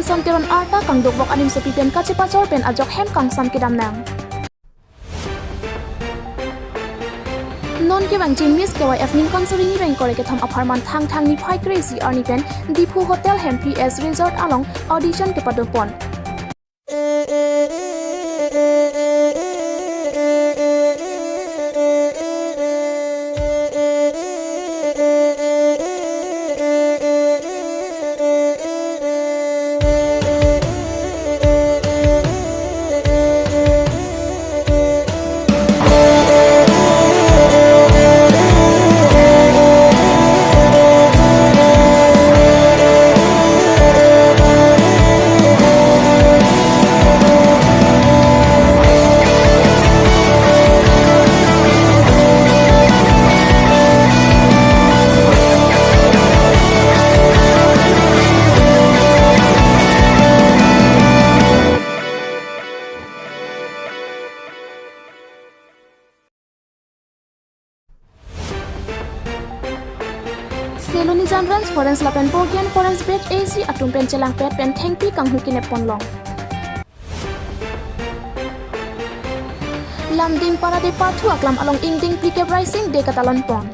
Edwinson tiron arta kang dugbok anim sa pipian kachipachor pen ajok hem kang sam kidam nang. Non ke bang jin miss KYF ning konsori ni reng kore ke tham apartment thang ni phai crazy arni pen Dipu Hotel Hem PS Resort along audition ke padopon. Seloni Janrans Forens Lapen Bogian Forens Bet AC atum pen celang pet pen thengpi kang hukine ponlong. Lamding parade partu aklam along ingding pike rising de katalon pon.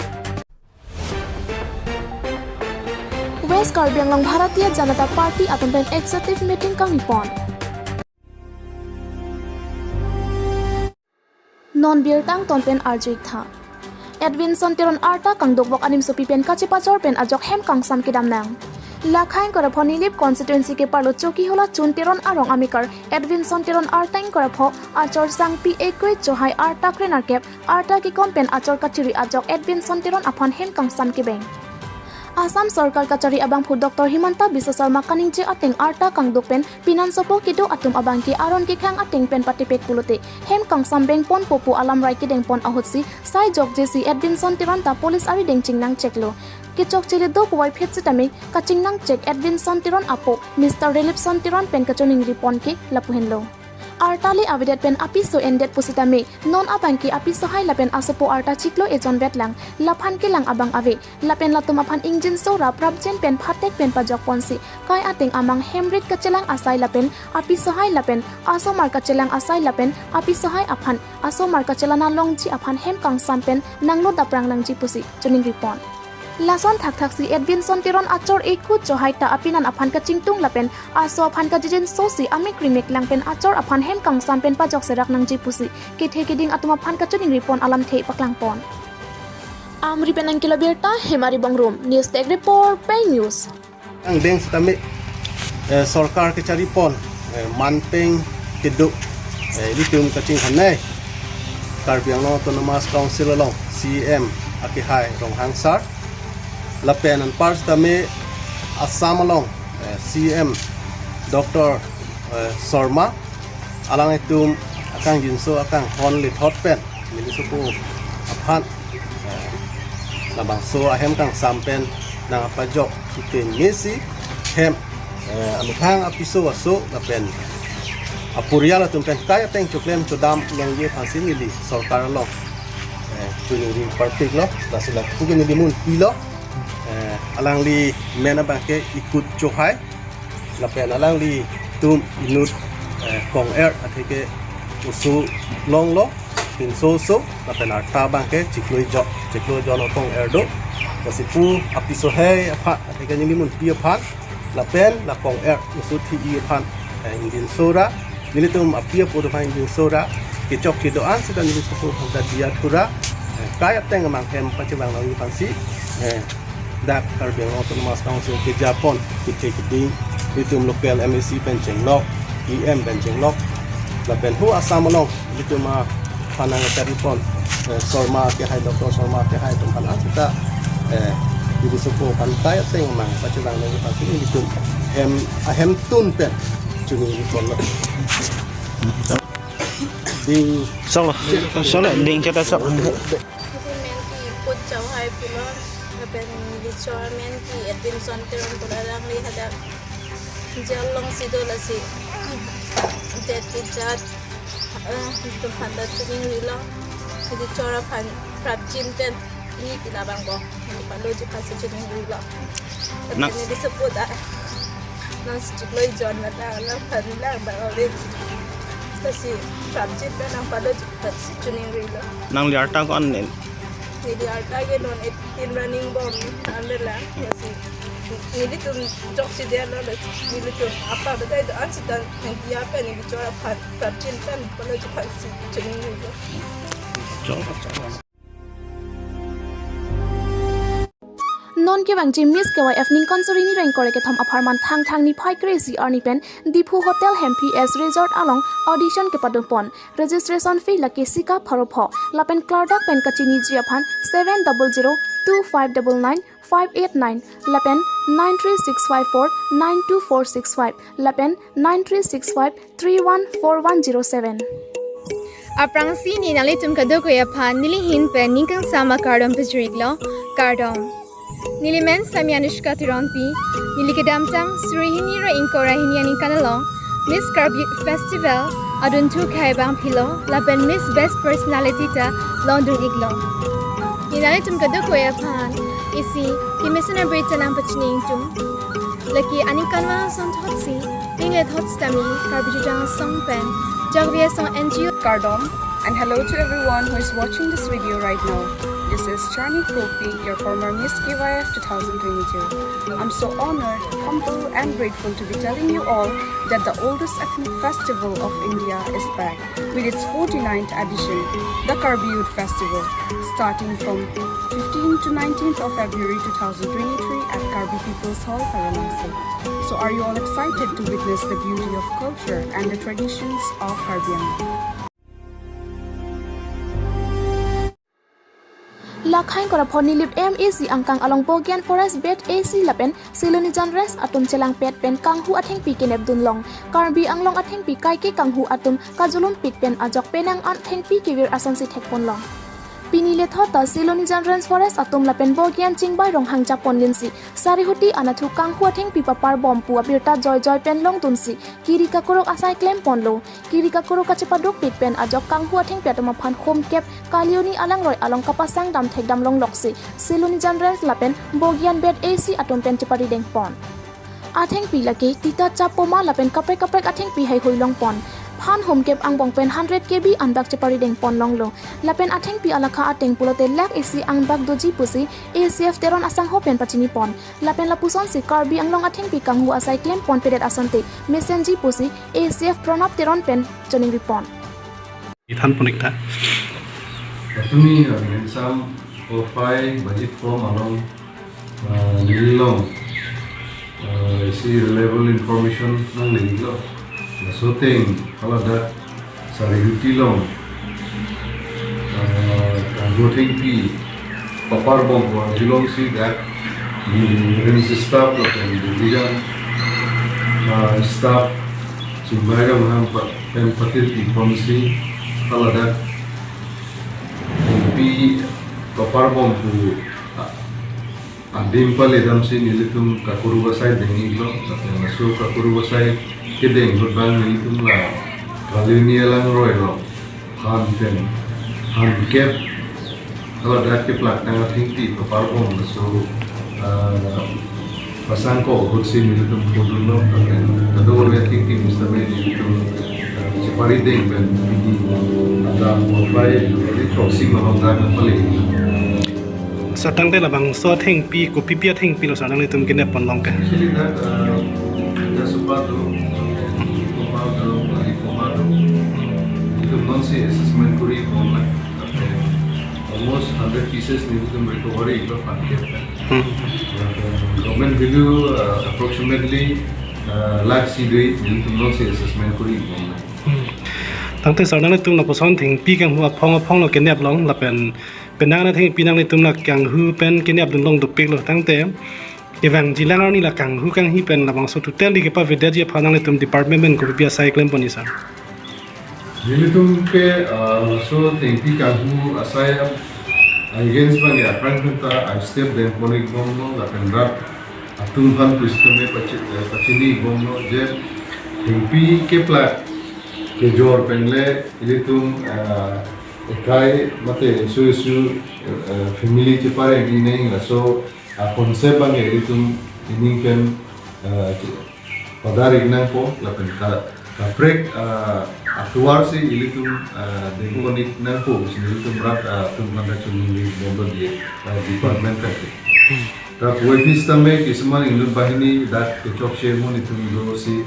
West KARBI long Bharatiya Janata Party atum pen executive meeting kang nipon. Non beer tang ton pen arjuik tha. Edwinson tiron arta kang dugbok anim so pipian kachipachor pen ajok hem kang sam kidam nang. Lakhain kora phonilip constituency ke parlo choki hola chun tiron arong amikar Edwinson tiron artain kora pho achor sang PEI koi johai arta krenar kep arta ki kompen achor kachiri ajok Edwinson tiron aphon hem kang sam ki beng. Assam Sarkar Kachari abang pu Dr. Himanta Biswa Sarma kaning je ateng arta kang dokpen pinan sopo kido atum abang ki aron ki khang ateng pen patipek pulote hem kang sambeng pon popu alam rai ki deng pon ahotsi sai jok jesi Edwinson tiron ta police ari deng chingnang cheklo ki chok chile do poi phet chitami ka chingnang chek Edwinson tiron apo Mr. Relipson tiron pen kachoning ripon ki lapuhenlo Artali avidet pen apiso endet pusitame non abang ki apiso hai lapen asopo arta chiklo ejon betlang laphan ki lang abang ave lapen latum aphan injin sora prabjen pen phatek pen pajok ponsi kai ateng amang hemrit kachelang asai lapen apiso hai lapen aso mar kachelang asai lapen apiso hai aphan aso mar kachelana longji aphan hem kang sampen nanglo daprang nangji pusi choning ripon Lason thak si Edwinson tiron achor ekut johai ta apinan aphan ka chingtung lapen aso aphan ka jijin sosi amik remake langpen achor aphan hem kang sampen pajok serak nang jipusi kithe kiding atum aphan ka chuning ripon alam the paklang pon amri penang kilo berta hemari bangrum news tech report PEI news ang deng stami sarkar ke cari pon manpeng keduk litum kacing hanai KARBI ang autonomous council along CM akihai rong hangsar Lapen and parts kami Assam along CM Dr. Sarma alang itu akang jinso akang honlit hotpen milisupu aphan labang so ahem kang sampen na pajok itin misi hem amikang apiso waso lapen apuriala tumpen kaya teng choklem chodam yang ye phasin ili sarkar lo tuning partik lo dasila kugen di mun pilo alang li mena bangke ikut johai lapen alang li tum inut kong air atheke usu long lo tin so lapen arta bangke chiklo jo no kong air do kasipu apiso hai apha atheke ni mun pi apha lapen la kong air usu thi i apha indin sora nilitum apia podo pha indin sora ke chok ke do an sedan ni supu da dia thura kaya teng mang hem pachibang lo ni pansi DAK KARBI autonomous council ke Japon kita itum lokal MSC penceng lok EM penceng lok lapen hu asam long itu ma panang telefon Sarma ke hai Dr. Sarma ke hai tum pan kita ibu supo pantai teng mang pacurang lagi pasti ini itum hem tun pen cuni ini pon ding solo ding cata sok put jauh hai pulau lapen Soamen ki Edwinson tiron kularang li hadak jalong sidola si det kijat itu handa tuning rila jadi cora pan prabjin pen ni tilabang bo ni palo ji pasi tuning rila ini disebut non stick loi John na la phan la ba ole kasi subject na nang pada tuning rilo nang liar ta ko an ni di arta ge non 18 running bomb andela kasi ni tum jok si dia la ni tum apa betul itu accident yang dia apa ni bicara subject kan pada tuning rilo non ke bang miss ke wai evening consori ni reng kore ke thom apartment thang ni phai crazy arni pen dipu hotel hemps resort along audition ke padupon registration fee laki sika pharopho lapen clardak pen kachini jiaphan 7002599 lapen 936549245 lapen 93653141107 aprang si ni nali tum kado ko ya phan nili hin pen ningkang sama kardom pejriglo kardom nilimen samyanushka tironpi nilikadam tang surihini ra inkora hiniani kanalong Miss KARBI Festival adun tu khai bang philo laben Miss Best Personality ta london iglo inali tum kado ko ya phan isi ki missioner brita lang pachning tum laki ani kanwa son thotsi inge thotstami KARBI jang song pen jagvia song NGO Kardom, and hello to everyone who is watching this video right now. This is Chani Kopi, your former Miss KYF 2022. I'm so honored, humble and grateful to be telling you all that the oldest ethnic festival of India is back with its 49th edition, the KARBI Youth Festival, starting from 15th to 19th of February 2023 at KARBI People's Hall, Varanasi. So are you all excited to witness the beauty of culture and the traditions of Karbian? Lakhain kora phoni lip MEC angkang along Bogian Forest Bed AC lapen siloni janres atum celang pet pen kanghu atheng pi kenep dunlong KARBI anglong atheng pi kai ke kanghu atum kajulum pik pen ajok penang atheng pi kivir asansi thekponlong PINI le thota siloni janres forest atum lapen Bogian chingbai rong hangja ponlinsi sarihuti anathu kanghu atheng pi papar bompu ABIRTA joy pen long tunsi kirika korok asai claim ponlo kirika korok kachepadok pik pen ajok kanghu atheng petoma phan home cap kalioni alang roi along kapasang dam thekdam long loksi siloni janres lapen Bogian bed AC atum pen chepari deng pon atheng pi laki tita chapoma lapen kapek atheng pi hai hoilong pon phan home cap ang bong pen 100 kb anbak chepari deng pon long lo lapen atheng pi alakha ateng pulote lak AC angbak doji pusi ACF teron asang ho pen pachini pon lapen lapuson si KARBI anglong atheng pi kanghu asai claim pon pedet asante mesenji pusi ACF pronap teron pen joning ripon ithan ponikta Katumi mensam profile budget form along nilong isi reliable information nang nilong nasoteng kalau ada sarihuti long voting pi papar bom nilong si dak ni staff lo dan staff sumbaga maham pen patir informasi kalau ada pi papar bom pu adim pale dam si nilitum kakuru basai dengi lo masuk kakuru basai kedeng berbang nilitum la kali lang roy lo han pen han kep kalau dak ke plak nang tingti papar bom masuk pasang ko hutsi nilitum kudun lo kado orga tingti mustame nilitum separi deng ben ini ada mulai dari crossing malam dah kembali. satang te labang so theng pi ko pi theng pi lo sarang le tum kinep pon long ka Actually that the sepatu itu non-si assessment kuri online almost 100 pieces need to recovery itu pakai. Government value approximately lakh sidui itu non-si assessment kuri online. tangte sarang le tum na poson theng pi kang hu phong lo kinep long la pen penang na theng pi nang le tum na kang hu pen kinep dun long du pik lo tangte evang jilang ni la kang hu kang hi pen labang so total li ke pa vedaji phanang le tum department ko pi cyclem ponisa Jadi tuh ke so tengpi kagu asai against bang ya appointment I step then ponik gomno la pendrat atung han tu sistem pachini gomno je tengpi ke plat ke jor penle ini tuh kai mate isu family cepare gini la so konsep bang ya itu ini kan pada ringan po lapen break keluar sih ilitum dekonik nan po sini ilitum berat manda cumi bomba di department tadi. Tapi webis tamme kisman indur bahini DAK kecok shemon itu do si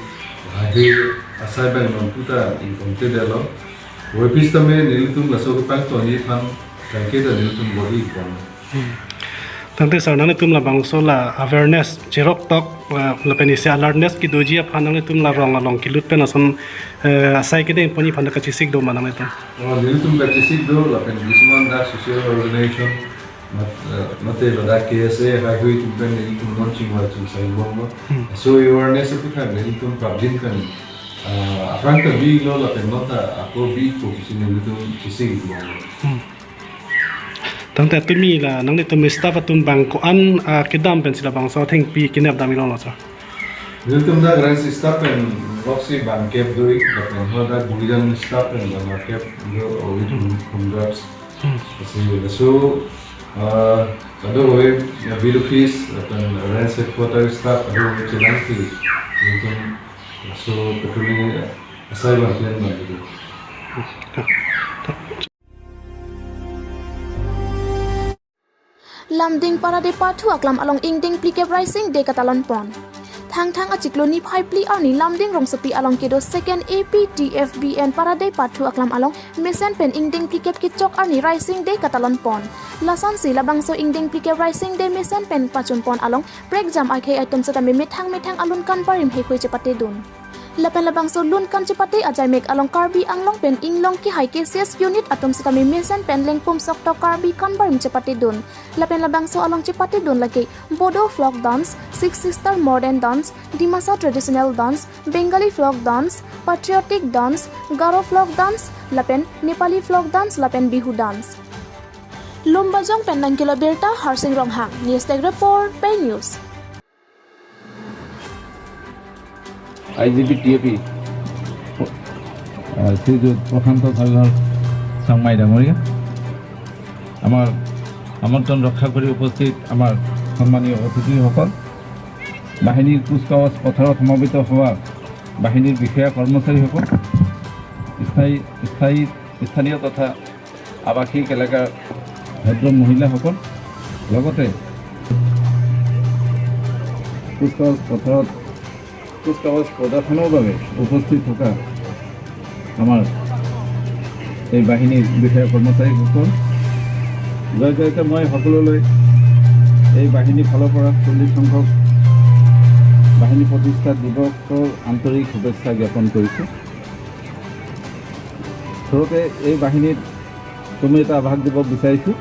hari asai bang non puta inkomte delo webis tamme ilitum lasok pang toni pan tangke dan ilitum body kon. Tangte sarnang tum la bangso la awareness jerok tok la penisi alertness ki doji ap hanang tum la rong along ki lut pen ason asai ke deng poni phanda ka chisik do manang tum ilitum ka chisik do la pen kisman da social organization mate la KSA ha hui tum pen ilitum launching wa tum sai bomba so awareness ap ka ilitum public kan apang ka bi lo la pen nota ako bi ko sini ilitum chisik do. Tangte tumi la nang tum staff tum bang ko an kidam pen sila bang so thing pi kinap dami long lo sa ilitum da grand staff pen roxy bang kep doi la pen hoda bulijan staff pen bang kep do ilitum congrats so ada web bill fees dan rent headquarter staff ada jalan fees untuk so petulis asal bagian begitu. Lamding parade patu aklam along ingding plike rising de katalon pon. Thang acikloni phai pli arni lamding rong sepi along kedo second APTFBN parade patu aklam along mesen pen ingding plike kicok arni rising de katalon pon. Lasan si labang so ingding plike rising de mesen pen pachun pon along break jam akhe item satami methang alun kan parim he khoi chepate dun. Lapen labang so lun kan chepate ajai mek along KARBI anglong pen inglong ki high cases unit atom satami mesen pen leng pum sok to KARBI kan parim chepate dun. Lapen labang so along chepate dun lagi Bodo folk dance, Six Sister modern dance, Dimasa traditional dance, Bengali folk dance, patriotic dance, Garo folk dance, lapen Nepali folk dance, lapen Bihu dance. Lumbajong pen nangkilo ABIRTA Harsing Ronghang, News Tech Report, PEI News. IGP Shriyut প্রশান্ত সাগর সাংমাই ডাঙরিয়া আমার আমন্ত্রণ রক্ষা কৰি উপস্থিত আমাৰ সন্মানীয় অতিথিসকল বাহিনীৰ কুচকাৱাজ পথাৰত সমবেত হোৱা বাহিনীৰ বিষয়া কৰ্মচাৰীসকল স্থানীয় তথা আৱাসিক এলেকাৰ ভদ্ৰ মহিলাসকল লগতে কুচকাৱাজ প্ৰদৰ্শনৰ বাবে উপস্থিত থকা আমাৰ এই বাহিনীৰ বিষয়া কৰ্মচাৰীসকল জয়তে মই সকলোলৈ এই বাহিনীৰ ফালৰ পৰা 40 সংখ্যক বাহিনী প্ৰতিষ্ঠা দিৱসৰ আন্তৰিক শুভেচ্ছা জ্ঞাপন কৰিছোঁ। সৰুতে এই বাহিনীত তুমি এটা আভাস দিব বিচাৰিছোঁ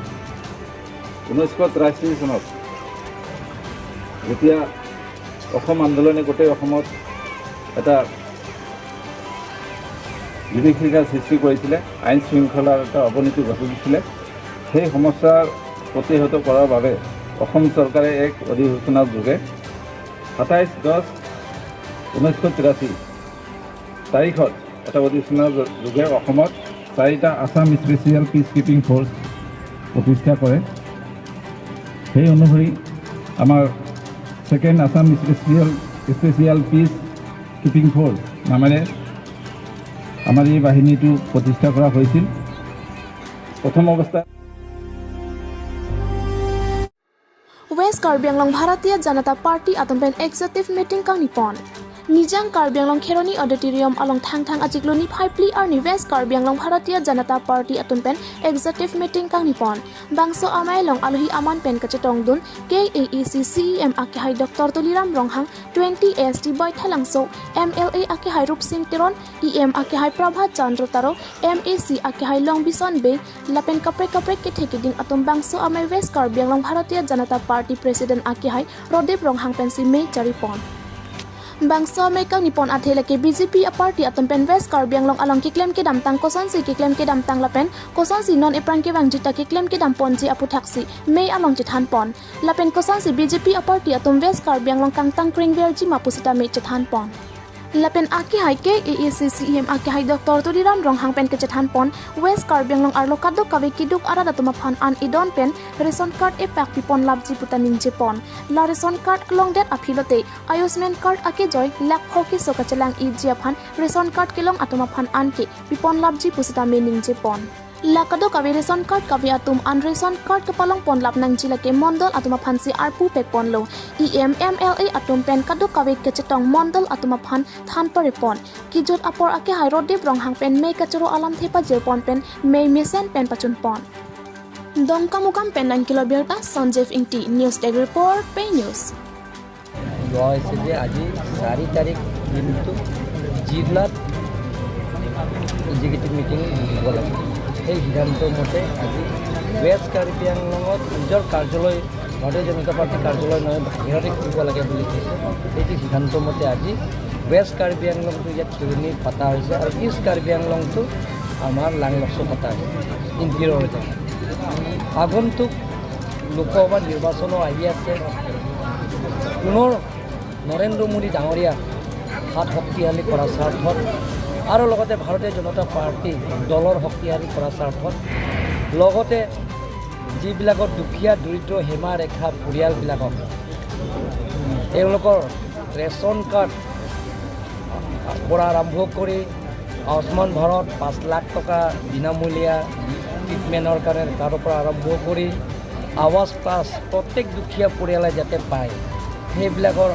1983 চনত যেতিয়া অসম আন্দোলনে গোটেই অসমত এটা বিভীষিকাৰ সৃষ্টি কৰিছিলে আইন শৃংখলাৰ এটা অৱনতি ঘটিছিলে সেই সমস্যাৰ প্ৰতিহত কৰাৰ বাবে অসম চৰকাৰে এক অধিসূচনাৰ যোগে 27/10/1983 তাৰিখত এটা অধিসূচনাৰ যোগে অসমত 4টা Assam special peace keeping force প্ৰতিষ্ঠা কৰে। সেই অনুসৰি আমাৰ second Assam special peace keeping force নামেৰে আমাৰ এই বাহিনীটো প্ৰতিষ্ঠা কৰা হৈছিল। প্ৰথম অৱস্থা West KARBI Anglong Bharatiya Janata Party atompen executive meeting kang nipon. Nijang KARBI Anglong Kheroni Auditorium along thang ajikloni phaipli arni West KARBI Anglong Bharatiya Janata Party atompen executive meeting kang nipon. Bangso amai long alohi aman pen kachetong dun KAEC CEM akihai Dr. Tuliram Ronghang 20 AST boy thalangso MLA akihai Rup Singh Tiron EM akihai Prabhat Chandra Taro MAC akihai Long Bison Bay lapen kaprek ke thekiding atom bangso amai West KARBI Anglong Bharatiya Janata Party President akihai Rodip Ronghang pensi Mei Charipon. Bangso Amerika nipon athelake BJP a party atompen West KARBI Anglong along kiklem ke damtang kosansi kiklem ke damtang lapen kosansi non eprang ke wangjita kiklem ke dampon ji aputhaksi Mei along chithan pon lapen kosansi BJP a party atom West KARBI Anglong kangtang kringber ji mapusita Mei chithan pon. Lapen aki hai ke AECCEM aki hai Dr. Tudiram ronghang pen kecethan pon West Karbi Anglong arlo kadok kawe kiduk arada tuma phan an idon pen ration card e pak pipon labji putanin jepon la ration card long det aphilote Ayushman card aki joy lak hoki sokachelang i jiaphan ration card kilong atuma phan an ke pipon labji pusita mening jepon lakado kawe ration card kawe atum an ration card kapalong pon lap nang jila ke mondol atuma phansi arpu pek pon lo EMMLA atum pen kado kawe kecetong mondol atuma phan than pare pon kijot apor ake hairode ronghang pen me kachoro alam thepa jerpon pen me mesen pen pachun pon dongka mukam pen 9 kilo berta Sanjeev Ingti News Tag Report PEI News যে আজি 4 তারিখ কিন্তু জিলাত executive meeting হ'ব লাগে এই সিদ্ধান্ত মতে আজি ৱেষ্ট কাৰ্বি আংলঙত নিজৰ কাৰ্যালয় ভাৰতীয় জনতা পাৰ্টি কাৰ্যালয় নহয় বাহিৰতে কৰিব লাগে বুলি কৈছে এইটো সিদ্ধান্ত মতে আজি ৱেষ্ট কাৰ্বি আংলংটো ইয়াত চুৰণি পতা হৈছে আৰু ইষ্ট কাৰ্বি আংলংটো আমাৰ লাংলক্স পতা হৈছে ইণ্টিৰিয়ৰ জেগা আগন্তুক লোকসভা নিৰ্বাচনো আহি আছে পুনৰ নৰেন্দ্ৰ মোদী ডাঙৰীয়া হাত শক্তিশালী কৰাৰ স্বাৰ্থত আৰু লগতে ভাৰতীয় জনতা পাৰ্টি দলৰ শক্তিশালী কৰাৰ স্বাৰ্থত লগতে যিবিলাকৰ দুখীয়া দৰিদ্ৰ সীমা ৰেখা পৰিয়ালবিলাকক তেওঁলোকৰ ৰেচন কাৰ্ড পৰা আৰম্ভ কৰি আয়ুষ্মান ভাৰত 5 লাখ টকা বিনামূলীয়া ট্ৰিটমেণ্টৰ কাৰণে কাৰ্ডৰ পৰা আৰম্ভ কৰি আৱাজ প্লাছ প্ৰত্যেক দুখীয়া পৰিয়ালে যাতে পায় সেইবিলাকৰ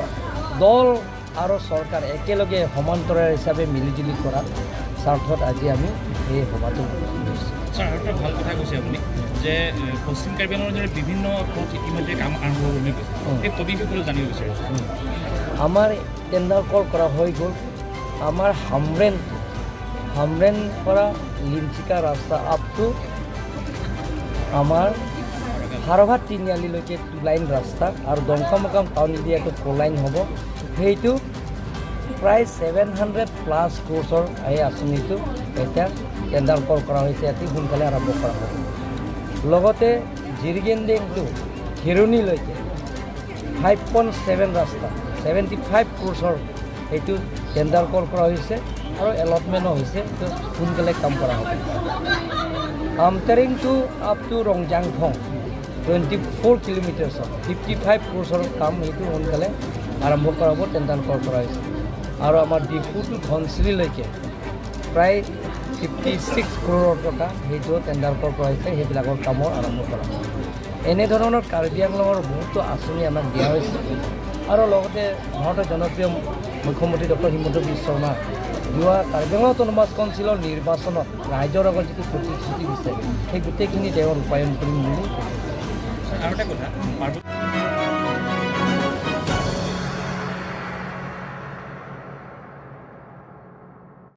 দল আৰু চৰকাৰ একেলগে সমান্তৰাল হিচাপে মিলিজুলি কৰাৰ স্বাৰ্থত আজি আমি এই সভাটো স্যাৰ আৰু এটা ভাল কথা কৈছে আপুনি যে পশ্চিম কাৰ্বি আংলঙৰ বিভিন্ন পথ ইতিমধ্যে কাম আৰম্ভ হৈ গৈছে এই টপিকসকলো জানিব বিচাৰিছোঁ আমাৰ টেণ্ডাৰ কল কৰা হৈ গ'ল আমাৰ হামৰেন পৰা লিমচিকা ৰাস্তা আপ টু আমাৰ হাৰভাত তিনিআলিলৈকে 2 লাইন ৰাস্তা আৰু দংকামকাম টাউন এৰিয়াটো 4 লাইন হ'ব সেইটো প্ৰায় 700+ কোৰ্চৰ এই আঁচনিটো এতিয়া টেণ্ডাৰ কল কৰা হৈছে অতি সোনকালে আৰম্ভ কৰা হ'ব লগতে জিৰিগেণ্ডিং টু হিৰণিলৈকে 5.7 ৰাস্তা 75 কোৰ্চৰ এইটো টেণ্ডাৰ কল কৰা হৈছে আৰু এলটমেণ্টো হৈছে এইটো সোনকালে কাম কৰা হ'ব আমটেৰিং টু আপ টু ৰংজাংফং 24 কিলোমিটাৰ্ছৰ 55 কোৰ্চৰ কাম এইটো সোনকালে আৰম্ভ কৰা হ'ব টেণ্ডাৰ কল কৰা হৈছে আৰু আমাৰ ডিপু টু ধনশিৰিলৈকে প্ৰায় 56 কৰোৰ টকা সেইটো টেণ্ডাৰ কল কৰা হৈছে সেইবিলাকৰ কামৰ আৰম্ভ কৰা হ'ব এনেধৰণৰ কাৰ্বি আংলঙৰ বহুতো আঁচনি আমাক দিয়া হৈছে আৰু লগতে ভাৰতৰ জনপ্ৰিয় মুখ্যমন্ত্ৰী ডক্টৰ হিমন্ত বিশ্ব শৰ্মা যোৱা কাৰ্বি আংলং অট'নমাছ কাউন্সিলৰ নিৰ্বাচনত ৰাইজৰ আগত যিটো প্ৰতিশ্ৰুতি দিছে সেই গোটেইখিনি তেওঁ ৰূপায়ণ কৰিম বুলি আৰু এটা কথা